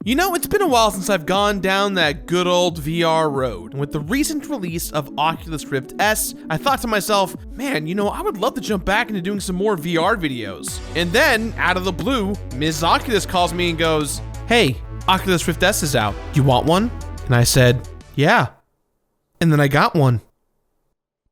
You know, it's been a while since I've gone down that good old VR road. And with the recent release of Oculus Rift S, I thought to myself, man, you know, I would love to jump back into doing some more VR videos. And then, out of the blue, Ms. Oculus calls me and goes, hey, Oculus Rift S is out. You want one? And I said, yeah. And then I got one.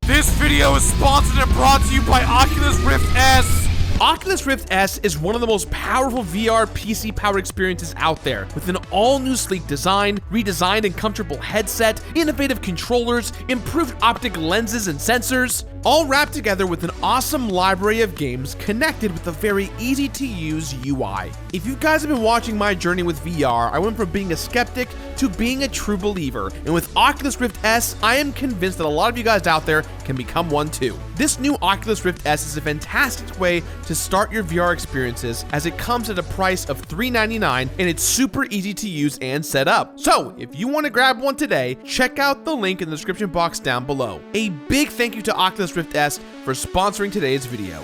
This video is sponsored and brought to you by Oculus Rift S. Oculus Rift S is one of the most powerful VR PC powered experiences out there, with an all-new sleek design, redesigned and comfortable headset, innovative controllers, improved optic lenses and sensors, all wrapped together with an awesome library of games connected with a very easy-to-use UI. If you guys have been watching my journey with VR, I went from being a skeptic to being a true believer, and with Oculus Rift S, I am convinced that a lot of you guys out there can become one too. This new Oculus Rift S is a fantastic way to start your VR experiences, as it comes at a price of $399 and it's super easy to use and set up. So if you want to grab one today, check out the link in the description box down below. A big thank you to Oculus Rift S for sponsoring today's video.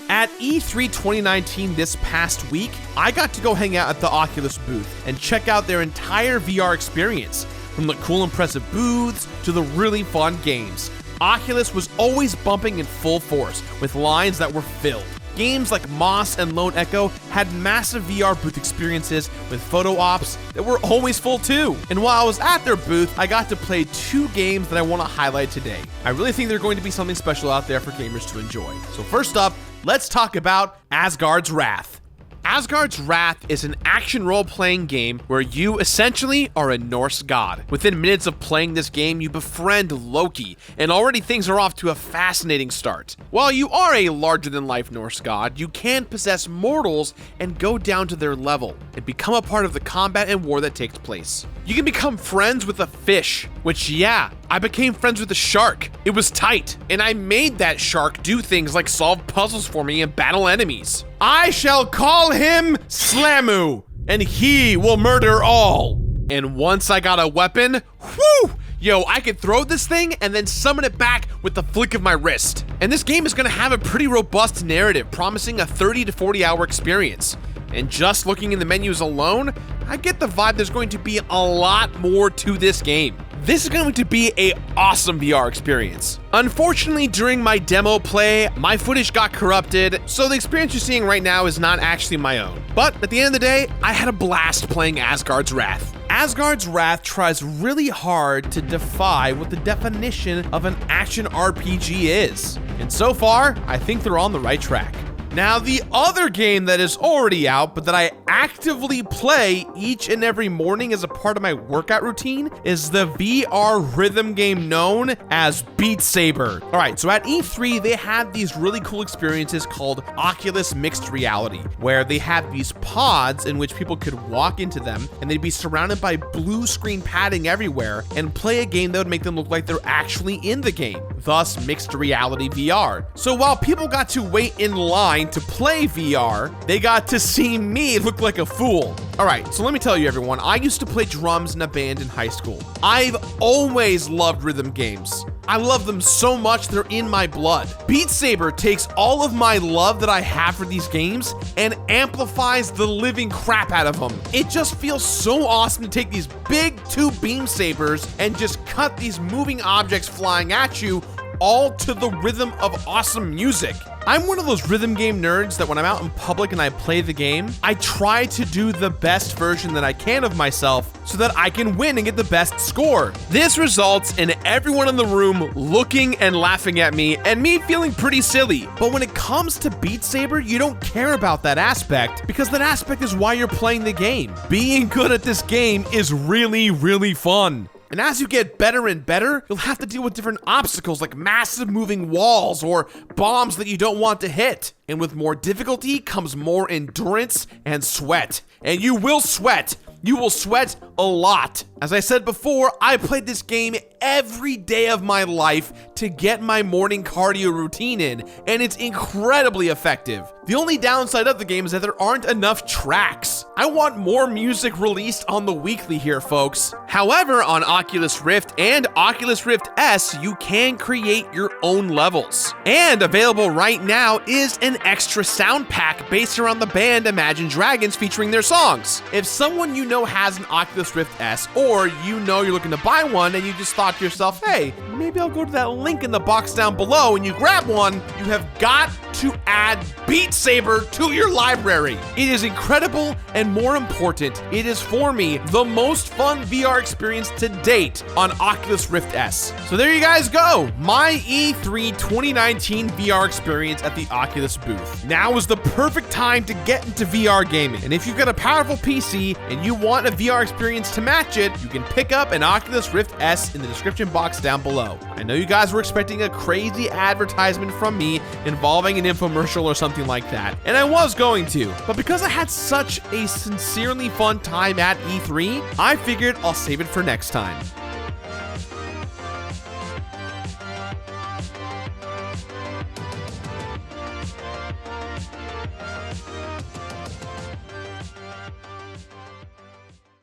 At E3 2019 this past week, I got to go hang out at the Oculus booth and check out their entire VR experience, from the cool impressive booths to the really fun games. Oculus was always bumping in full force, with lines that were filled. Games like Moss and Lone Echo had massive VR booth experiences with photo ops that were always full too. And while I was at their booth, I got to play 2 games that I want to highlight today. I really think they're going to be something special out there for gamers to enjoy. So first up, let's talk about Asgard's Wrath. Asgard's Wrath is an action role-playing game where you essentially are a Norse god. Within minutes of playing this game, you befriend Loki, and already things are off to a fascinating start. While you are a larger-than-life Norse god, you can possess mortals and go down to their level, and become a part of the combat and war that takes place. You can become friends with a fish, which, yeah, I became friends with a shark. It was tight, and I made that shark do things like solve puzzles for me and battle enemies. I shall call him Slamu, and he will murder all. And once I got a weapon, whew, yo, I could throw this thing and then summon it back with the flick of my wrist. And this game is gonna have a pretty robust narrative, promising a 30 to 40 hour experience. And just looking in the menus alone, I get the vibe there's going to be a lot more to this game. This is going to be an awesome VR experience. Unfortunately, during my demo play, my footage got corrupted, so the experience you're seeing right now is not actually my own. But at the end of the day, I had a blast playing Asgard's Wrath. Asgard's Wrath tries really hard to defy what the definition of an action RPG is. And so far, I think they're on the right track. Now, the other game that is already out, but that I actively play each and every morning as a part of my workout routine, is the VR rhythm game known as Beat Saber. All right, so at E3, they had these really cool experiences called Oculus Mixed Reality, where they had these pods in which people could walk into them, and they'd be surrounded by blue screen padding everywhere, and play a game that would make them look like they're actually in the game, thus Mixed Reality VR. So while people got to wait in line to play VR, they got to see me look like a fool. All right, so let me tell you everyone, I used to play drums in a band in high school. I've always loved rhythm games. I love them so much they're in my blood. Beat Saber takes all of my love that I have for these games and amplifies the living crap out of them. It just feels so awesome to take these big 2 beam sabers and just cut these moving objects flying at you, all to the rhythm of awesome music. I'm one of those rhythm game nerds that when I'm out in public and I play the game, I try to do the best version that I can of myself so that I can win and get the best score. This results in everyone in the room looking and laughing at me and me feeling pretty silly. But when it comes to Beat Saber, you don't care about that aspect, because that aspect is why you're playing the game. Being good at this game is really, really fun. And as you get better and better, you'll have to deal with different obstacles like massive moving walls or bombs that you don't want to hit. And with more difficulty comes more endurance and sweat. And you will sweat. You will sweat a lot. As I said before, I played this game every day of my life to get my morning cardio routine in, and it's incredibly effective. The only downside of the game is that there aren't enough tracks. I want more music released on the weekly here, folks. However, on Oculus Rift and Oculus Rift S, you can create your own levels. And available right now is an extra sound pack based around the band Imagine Dragons featuring their songs. If someone you know has an Oculus Rift S, or you know you're looking to buy one and you just thought to yourself, hey, maybe I'll go to that link in the box down below and you grab one, you have got to add Beat Saber to your library. It is incredible, and more important, it is for me the most fun VR experience to date on Oculus Rift S. So there you guys go, my E3 2019 VR experience at the Oculus booth. Now is the perfect time to get into VR gaming, and if you've got a powerful PC and you want a VR experience to match it, you can pick up an Oculus Rift S in the description box down below. I know you guys were expecting a crazy advertisement from me involving an infomercial or something like that, and I was going to, but because I had such a sincerely fun time at E3, I figured I'll save it for next time.